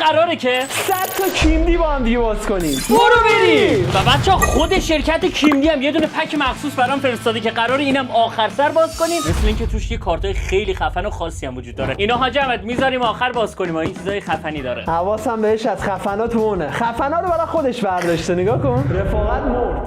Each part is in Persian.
قراره که 100 تا کیمدی با هم دیگه باز کنیم. برو بریم. و بچه‌ها خود شرکت کیمدی هم یه دونه پک مخصوص برام فرستاده که قراره اینم آخر سر باز کنیم. مثل اینکه توش یه کارتای خیلی خفن و خاصی هم وجود داره. اینا حاج احمد میذاریم آخر باز کنیم. این چیزای خفنی داره. حواسم بهش از خفنات مونه. خفنا رو برای خودش برداشته. نگاه کن.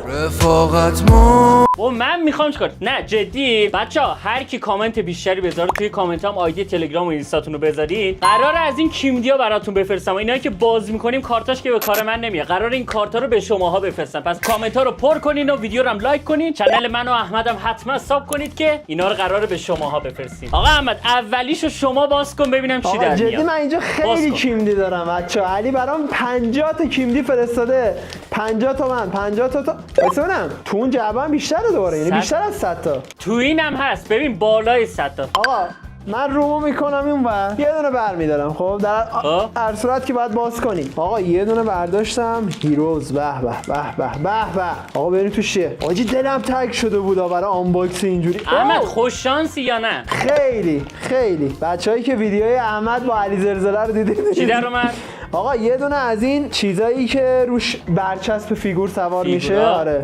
رفاقت مرد. و من میخوام چیکار؟ نه جدی بچه‌ها هر کی کامنت بیشتری بذاره توی کامنت هم آیدی تلگرام و اینستاتون رو بذارین. قراره از این کیمدیا براتون بفرستم. اینا که باز میکنیم کارتاش که به کار من نمیاد. قراره این کارتا رو به شماها بفرستم. پس کامنت ها رو پر کنین و ویدیو رو هم لایک کنین. کانال من و احمدم حتما ساب کنید که اینا رو قراره به شماها بفرستیم. آقا احمد اولیشو شما باز کن ببینم چی در جدی میاد. من اینجا خیلی کیمدی دارم بچه‌ها. علی برام 50 تا کیمدی فرستاده. 50 تا من 50 تا ببینم تو اون جعبه هم بیشتره دوباره، یعنی بیشتر از 100 تا. تو اینم هست. ببین بالای 100 تا. آقا من رومو میکنم اینور یه دونه برمیدارم. خب در هر صورت که باید باز کنیم. آقا یه دونه برداشتم هیروز. به به به به به به. آقا ببین تو چیه. آجی دلم تنگ شده بود برای آنباکس اینجوری. احمد خوش شانسی یا نه؟ خیلی بچه‌هایی که ویدیوهای احمد با علی زلزله رو دیدید چی در اومد؟ آقا یه دونه از این چیزایی که روش برچسب فیگور سوار میشه. آره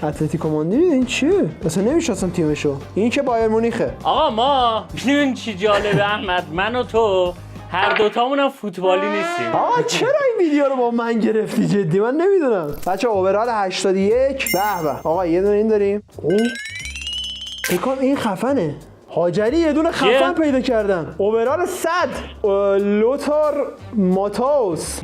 اتلتیکو مادرید. این چیه؟ اصلا نمیشناسم تیمشو. این که بایر مونیخه. آقا ما میدونین چی جالبه احمد؟ من و تو هر دوتامون هم فوتبالی نیستیم. آقا چرا این ویدیو رو با من گرفتی جدی؟ من نمیدونم. بچه اوورال 81. به به. آقا یه دونه این داریم. فکر کنم این خفنه. هاجری یه دونه خفن پیدا کردم. اوورال 100 لوتار ماتوس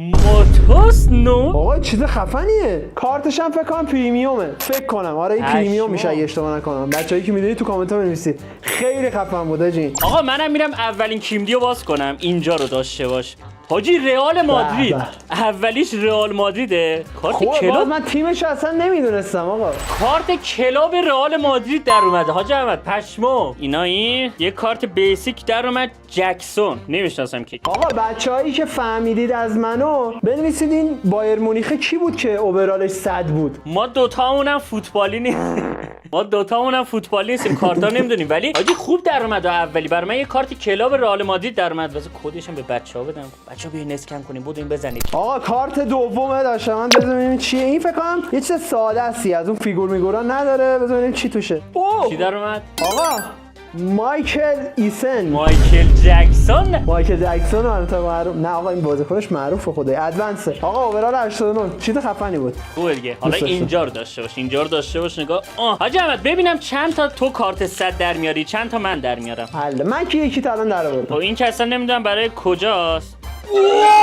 نو. آقا چیز خفنیه. کارتش هم فکر کنم پریمیومه. فکر کنم آره این پریمیوم میشه اگه اشتباه نکنم. بچه‌ای که میدونید تو کامنت ها بنویسید. خیلی خفن بود آجی. آقا منم میرم اولین کیمدیو باز کنم. اینجا رو داشته باش. حاجی رئال مادرید. اولیش رئال مادریده. کارت کلاب. من تیمش اصلا نمیدونستم آقا. کارت کلاب رئال مادرید در اومده. حاج احمد پشمو. اینا این یه کارت بیسیک در اومد جکسون. نمیشناسم کی. آقا بچه‌هایی که فهمیدید از منو بنویسید این بایر مونیخ کی بود که اوورالش 100 بود. ما دوتامونم فوتبالی نیستیم. کارتا نمیدونیم ولی حاجی خوب در اومد. اولی برای من یه کارت کلاب رئال مادرید در اومد. واسه کدش هم به بچه‌ها بدم. بچه‌ها بیاین اسکن کنیم. بودین بزنید. آقا کارت دومه داشتم. من بذار ببینیم چیه. این فکر کنم یه چیز ساده است. از اون فیگور میگورا نداره. بذار ببینیم چی توشه. چی در اومد؟ آقا مایکل ایسن. مایکل جکسون معروف. نه آقا این بازیکنش معروفه خدای. ادوانس. آقا اوورال 89 چیز خفنی بود. خوبه دیگه. حالا اینجا رو داشته باش. نگاه. حاج احمد ببینم چند تا تو کارت 100 در میاری، چند تا من در میارم. حل. من که یکی تا الان در آوردم. این که اصلا نمیدونم برای کجاست.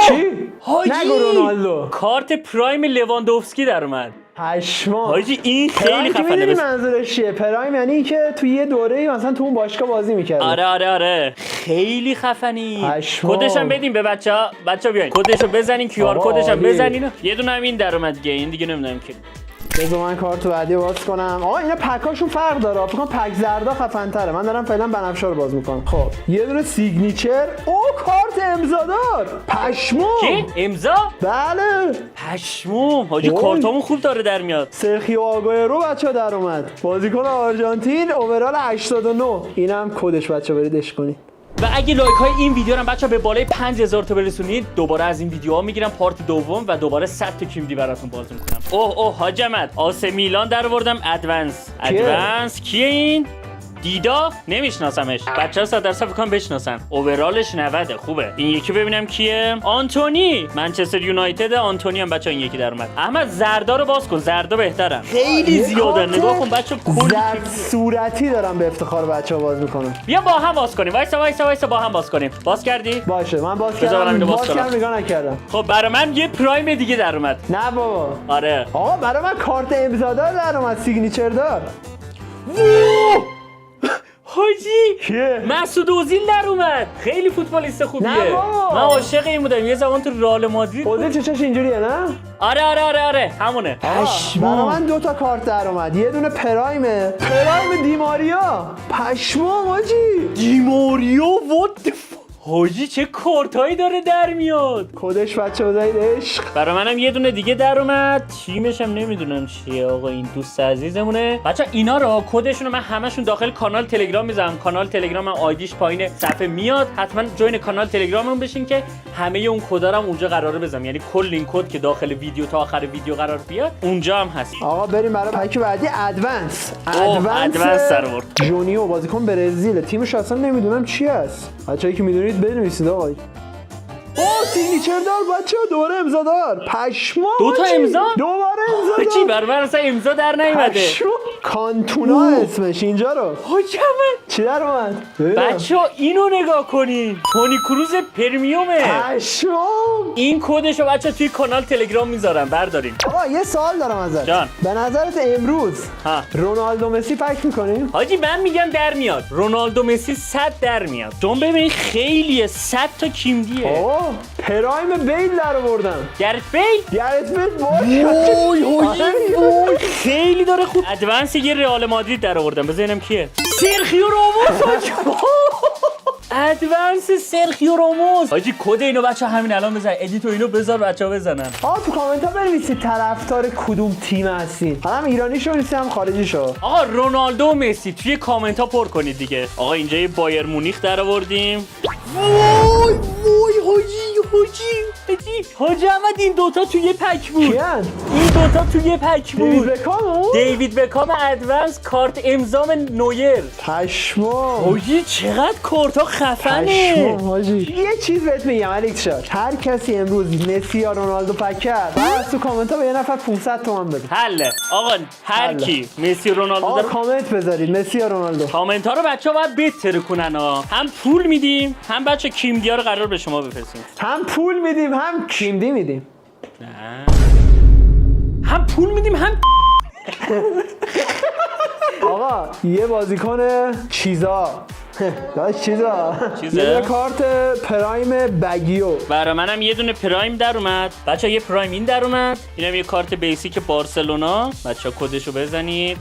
چی؟ حاجی نگو رونالدو. کارت پرایم لواندوفسکی در اومد. پشما. حاجی این خیلی خفنه. میدونی منظورش چیه؟ پرایم یعنی این که تو یه دوره‌ای مثلا تو اون باشگاه بازی می‌کرد. آره خیلی خفنی. پشما. کدش هم بدیم به بچه‌ها بیاین کدش رو بزنین. کیو آر کدش هم بزنین. یه دونه هم این در اومد دیگه. این دیگه نمیدونم که. بذار من کارتو بعدی باز کنم. آقا اینا پکاشون فرق داره. فکر کنم پک زردا خفن‌تره. من دارم فعلا بنفشه رو باز میکنم. خب یه دونه سیگنیچر. کارت امضادار. پشمو. کی؟ امضا؟ بله. پشمو. حاجی کارتامون خوب داره در میاد. سرخیو آگوئرو بچا در اومد. بازیکن آرژانتین اوورال 89. اینم کدش بچا برید اش کنید. و اگه لایک های این ویدیو رو بچا به بالای 5000 تا برسونید دوباره از این ویدیوها میگیرم پارت دوم و دوباره 100 تا کیمدی براتون باز میکنم. اوه حاج احمد آس میلان در آوردم. ادوانس کیه این؟ دیدا نمیشناسمش. بچه‌ها 100% فکر کنم بشناسن. اوورالش 90 خوبه. این یکی ببینم کیه؟ آنتونی منچستر یونایتد. آنتونی هم بچه‌ها این یکی در اومد. احمد زردا رو باز کن. زردا بهتره. خیلی زیاده. نگاه کن بچه‌ها کلی زرد صورتی دارم به افتخار بچه‌ها باز میکنم. بیا با هم باز کنیم. وایسا با هم باز کنیم. باز کردی؟ باشه من باز کردم. نگاه نکردم. خب برای من یه پرایم دیگه در اومد. نه بابا. آره. آقا برای من کارت امضادار در اومد. سیگنیچر دار. حاجی مسعود اوزیل در اومد. خیلی فوتبالیست خوبیه. من عاشق این بودم یه زمان تو رئال مادرید. اوزیل چشاش اینجوریه نه؟ آره همونه. برای من 2 تا کارت در اومد. یه دونه پرایم دیماریا. پشمام حاجی. دیماریا وات حاجی چه کارتایی داره در میاد. کدش بچه بزنید عشق. برای منم یه دونه دیگه در اومد. تیمش هم نمیدونم چیه آقا، این دوست عزیزمونه. بچا اینا رو کدشون رو من همشون داخل کانال تلگرام میذارم. کانال تلگرام هم آیدیش پایین صفحه میاد. حتما جوین کانال تلگراممون بشین که همه اون کدا رو هم اونجا قراره بذارم. یعنی کل این کد که داخل ویدیو تا آخر ویدیو قرار بیاد اونجا هم هست. آقا بریم برای پک بعدی. ادوانس سرورد جونیو بازیکن برزیل. تیمش اصلا نمیدونم چی است. بچه‌ای که میدونید بنویسید آقا. سیگنیچر دار بچه ها، دوباره امضا دار. پشما. دو تا امضا؟ دوباره امضا دار. چی برای اصلا امضا در نیومده. کانتونا اسمش اینجا رو. حاجمه چی در اومد؟ بچه ها اینو نگاه کنین. تونی کروز پرمیومه. پشما. این کدشو بچه توی کانال تلگرام میذارم بردارین. آقا یه سوال دارم ازت. جان. به نظرت امروز رونالدو مسی پک میکنیم؟ حاجی من میگم در میاد. رونالدو مسی 100 در میاد. چون ببین خیلیه، 100 تا کیمدیه. پرایم بیل در آوردن. گرت بیل وای خیلی داره خوب. ادوانس یه رئال مادرید در آوردن. بزنم کیه؟ سرخیو راموس. ادوانس سرخیو راموس. حاجی کد اینو بچا همین الان بزن. ادیتو اینو بذار بچا بزنن. تو کامنت ها بنویسید طرفدار کدوم تیم هستین. هم ایرانیشو بنویسید هم خارجیشو. آقا رونالدو و مسی توی کامنت ها پر کنید دیگه. آقا اینجا یه بایر مونیخ در آوردیم. وای حاجی احمد این دوتا توی یه پک بود. کیان؟ این دوتا توی یه پک بود. دیوید بکام ادوانس کارت امضام نویر. پشما. حاجی چقدر کارتا خفنه. پشما حاجی. یه چیز بهت میگم الکس شاد. هر کسی امروز مسی یا رونالدو پک کرد بعد تو کامنت ها به یه نفر 500 تومان بده. حله آقا هر کی مسی رونالدو داره کامنت بذارید مسی یا رونالدو. کامنت ها رو بچه‌ها باید بهتر کنن ها. هم پول میدیم هم بچه کیمدیا رو قرار به شما بفرستیم. هم پول میدیم هم کیمدی میدیم. نه هم پول میدیم هم آقا یه بازیکن چیزا داشت یه کارت پرایم بگیو. برای منم یه دونه پرایم در اومد. بچه یه پرایم این در اومد. اینم یه کارت بیسیک بارسلونا. بچه کدشو بزنید.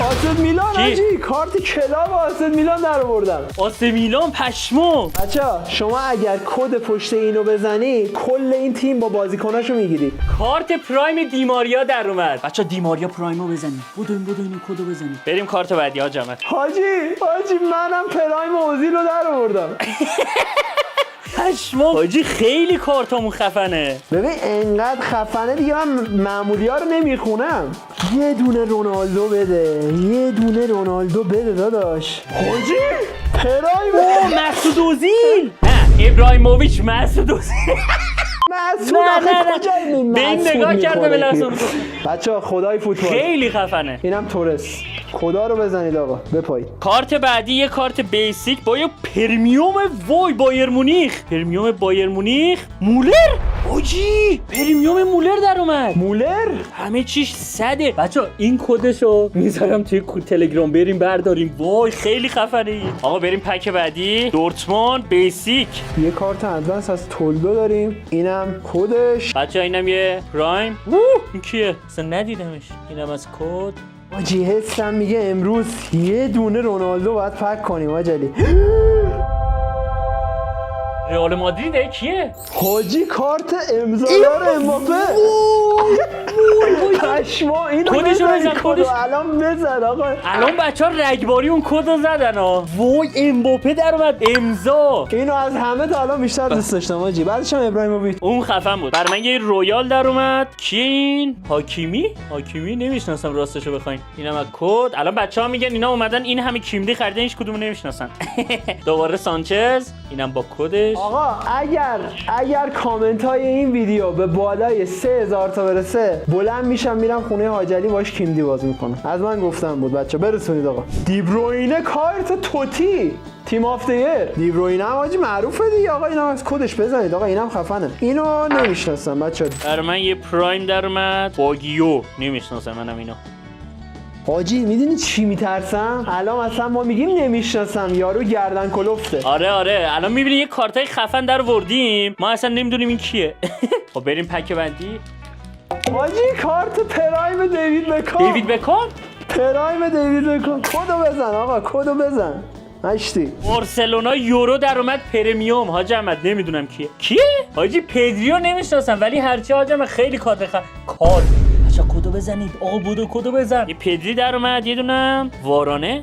آسد میلان حاجی. کارت کلاب آسد میلان در آوردن. آسد میلان پشمو. بچه شما اگر کد پشت اینو بزنی کل این تیم با بازیکناشو میگیری. کارت پرایم دیماریا در اومد. بچه دیماریا پرایمو بزنید. بدون کدو بزنید. بریم کارت بعدی ها جمع. حاجی منم پرایم اوزیل رو در آوردم. پشمام حاجی خیلی کارتامون خفنه. ببین انقدر خفنه دیگه من معمولی ها رو نمیخونم. یه دونه رونالدو بده داداش. حاجی پرایم مسعود اوزیل. نه ابراهیموویچ مسعود اوزیل. نه به این نگاه کرده به لحظه. بچه خدای فوتبال خیلی خفنه. اینم تورس. خدا رو بزنید آقا بپایید. کارت بعدی یه کارت بیسیک با یه پرمیوم بایر مونیخ مولر. اوجی پرمیوم مولر در اومد. مولر همه چیش 100. بچا این کدشو میذارم توی تلگرام بریم برداریم. وای خیلی خفنه این. آقا بریم پک بعدی. دورتموند بیسیک. یه کارت ادوانس از تولدو داریم. اینم کدش. بچا اینم یه پرایم. این کیه؟ اصلا ندیدمش. اینم از کد. حاجی حسم میگه امروز یه دونه رونالدو باید پک کنیم آجلی. رئال مادرید کیه؟ حاجی کارت امضادار امباپه. پشما اینو بزن کدو الان بزن آقا. الان بچه‌ها رگباری اون کدو زدن ها. وای امباپه در اومد امضا. اینو از همه تا الان بیشتر دوست داشتم حاجی. بعدش هم ابراهیموویچ. اون خفن بود. برای من یه رویال در اومد. کیه این؟ حاکیمی نمیشناسم راستشو بخواین. اینم از کد. الان بچه‌ها میگن اینا اومدن این همه کیمدی خریدن هیچ کدومو نمیشناسن. دوباره سانچز. اینم با کدش. آقا اگر کامنت های این ویدیو به بالای 3000 تا برسه بلند میشم میرم خونه حاجلی باش کیمدی باز میکنم. از من گفتم بود بچه برسونید آقا. دیبروینه کارت توتی تیم آف دی ایر. دیبروینه هم حاجی معروفه دیگه آقا. اینم از کدش بزنید آقا. اینم خفنه. اینو نمیشناسم بچه. برای من یه پرایم در اومد. باگیو نمیشناسم منم اینو. حاجی میدونی چی میترسم؟ الان مثلا ما میگیم نمیشناسم یارو گردن کلفته. آره الان میبینی یه کارتای خفن در وردیم ما اصلا نمیدونیم این کیه. خب بریم پک بندی. حاجی کارت پرایم دیوید بکام. پرایم پرایم دیوید بکام. کدو بزن آقا کدو بزن. نشتی بارسلونا یورو در اومد پرمیوم. حاج احمد نمیدونم کیه حاجی پدریو نمیشناسم ولی هرچی حاج احمد خیلی کارت کارت بچا کدو بزنید آقا بودو کدو بزن. یه پدری در اومد یه دونم وارانه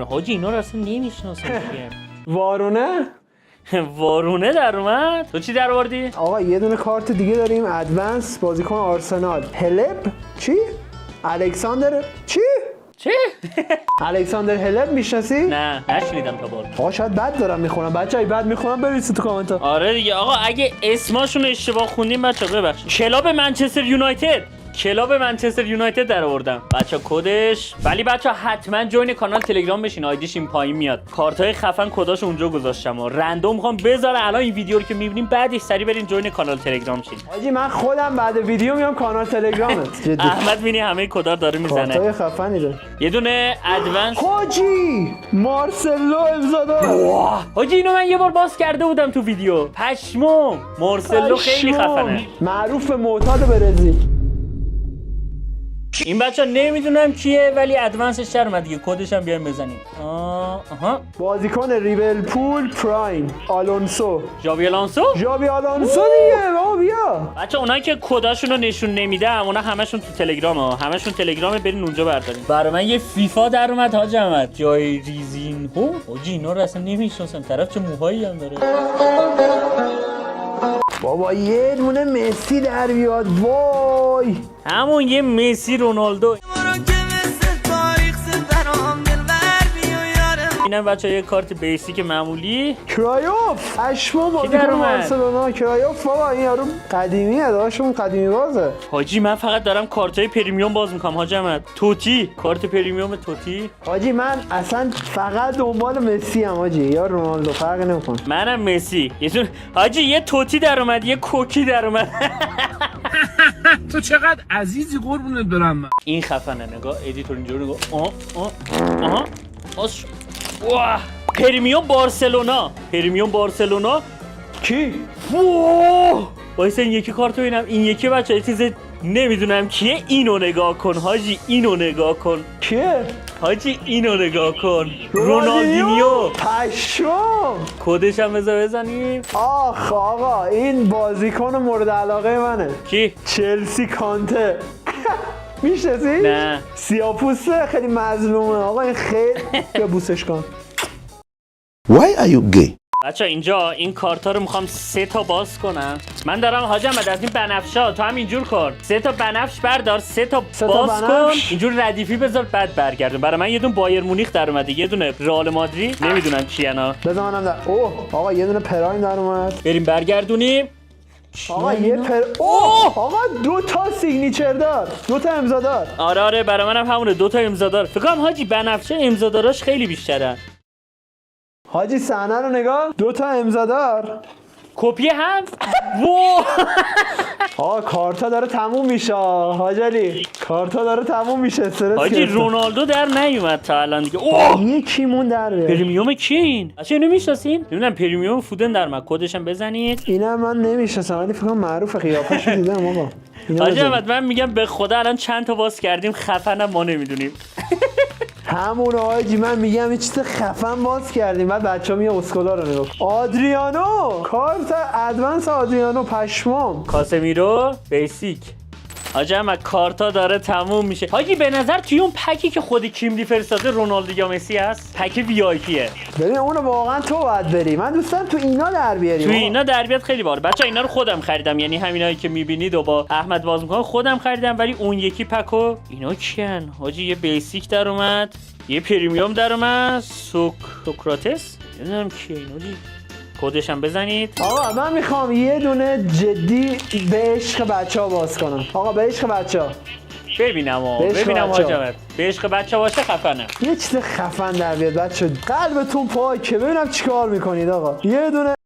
حاجی اینا رو اصلا نمیشناسم کیه. وارونه در اومد. تو چی در آوردی؟ آقا یه دونه کارت دیگه داریم ادوانس بازیکن آرسنال هلب چی؟ الکساندر چی؟ الکساندر هلب میشناسی؟ نه نشنیدم تا بار. آقا شاید بد دارم میخونم بچه‌ای بد میخونم بنویسید تو کامنت ها. آره دیگه آقا اگه اسماشون اشتباه خوندیم بچا ببخشید. کلاب منچستر یونایتد در آوردم بچا کدش. ولی بچا حتما جوین کانال تلگرام بشین آیدیش این پایین میاد. کارتای خفن کداش اونجا گذاشتم و رندوم میخوام بذارم الان این ویدیو رو که میبینیم بعدش سری برین جوین کانال تلگرام شین. حاجی من خودم بعد ویدیو میام کانال تلگرامت. جدی احمد بینی همه کدا داره میزنه. کارتای خفنی داره. یه دونه ادوانس حاجی مارسلو امضا داره. حاجی اینو من یه بار باز کرده بودم تو ویدیو. پشمو مارسلو خیلی خفنه. معروف به معتاد برزیل. این بچه نمیدونم کیه ولی ادوانسش در اومد دیگه کدش هم بیایم بزنیم. آها بازیکن لیورپول پرایم آلونسو. ژابی آلونسو دیگه بابا بیا. بچه اونایی که کداشون رو نشون نمیدم اونا همشون تو تلگرامه همشون تلگرامه برین اونجا بردارین. برای من یه فیفا در اومد حاج احمد جای ریزینهو. حاجی اینا رو اصلا نمیشناسم طرف چه موهایی هم داره. بابا یه دونه مسی در بیاد وای. همون یه مسی رونالدو. اینم بچه یه کارت بیسیک معمولی کرایوف اشمو بازیکن بارسلونا. کرایوف بابا این یارو قدیمیه داشون قدیمی بازه. حاجی من فقط دارم کارتای پرمیوم باز میکنم حاج احمد. توتی کارت پرمیوم توتی. حاجی من اصلا فقط دنبال مسی ام حاجی یا رونالدو فرق نمیکنه. منم مسی. حاجی یه توتی در اومد یه کوکی در اومد. تو چقدر عزیزی قربونت برم من. این خفنه نگاه ادیتور اینجوری نگاه. آها واه پرمیوم بارسلونا کی؟ وایسا این یکی کارتو ببینم. این یکی بچه یه چیز نمیدونم کیه. اینو نگاه کن حاجی کیه؟ حاجی اینو نگاه کن رونالدینیو. پشم کدش هم بزنیم. آخ آقا این بازیکن مورد علاقه منه. کی؟ چلسی کانته. میشناسی؟ نه سیاپوسته خیلی مظلومه آقا این خیلی بوسش کن. Why are you gay? بچه اینجا این کارتا رو میخوام 3 تا باز کنم. من دارم حاج احمد از این بنفشا تو هم اینجور کن 3 تا بنفش بردار 3 تا باز کن اینجور ردیفی بذار بعد برگردون. برای من یه دونه بایر مونیخ در اومده یه دونه رئال مادرید نمیدونم کیانا. بذار منم در آقا یه دونه پرایم در اومد. بریم برگردونیم. آقا یه آقا 2 تا سیگنیچر دار 2 تا امضا دار. آره برای منم همونه 2 تا امضا دار. فکر کنم حاجی بنفشه امضا داراش خیلی بیشتره. حاجی صحنه رو نگاه 2 تا امضا دار. کپی هم وو. آقا کارتا داره تموم میشه حاجی کارتا داره تموم میشه. استرس حاجی رونالدو در نیومد تا الان دیگه. یکیمون در بیاد. پرمیوم کیه این؟ بچه اینو میشناسین؟ نمیدونم پرمیوم فودن در اومد کدش هم بزنید. اینا من نمیشناسم ولی فکر کنم معروفه قیافه‌شو دیدم آقا. حاجی احمد من میگم به خدا الان چند تا باز کردیم خفنم ما نمیدونیم. همون حاجی من میگم یه چیز خفن باز کردیم بعد بچه‌ها میگن اسکولا رو نگاه. آدریانو کارت ادوانس آدریانو پشمام. کاسمیرو بیسیک. حاجی احمد کارتا داره تموم میشه. حاجی به نظر توی اون پکی که خود کیملی فرستاده رونالدو یا مسی هست پک وی آی پیه. ببین اونو واقعا تو باید بری. من دوستم تو اینا در بیاری. تو اینا در بیاد خیلی بار. بچا اینا رو خودم خریدم یعنی همینایی که میبینید و با احمد باز میکنم خودم خریدم ولی اون یکی پکو اینا کیان؟ حاجی یه بیسیک در اومد یه پرمیوم در اومد سوکراتس نمیدونم کیه اینا حاجی. کدش هم بزنید. آقا من میخوام یه دونه جدی به عشق بچه‌ها باز کنم. آقا به عشق بچه‌ها ببینم حاج احمد به عشق بچه‌ها باشه خفنه. یه چیز خفن در بیاد بچه قلبتون پاکه ببینم چیکار میکنید آقا. یه دونه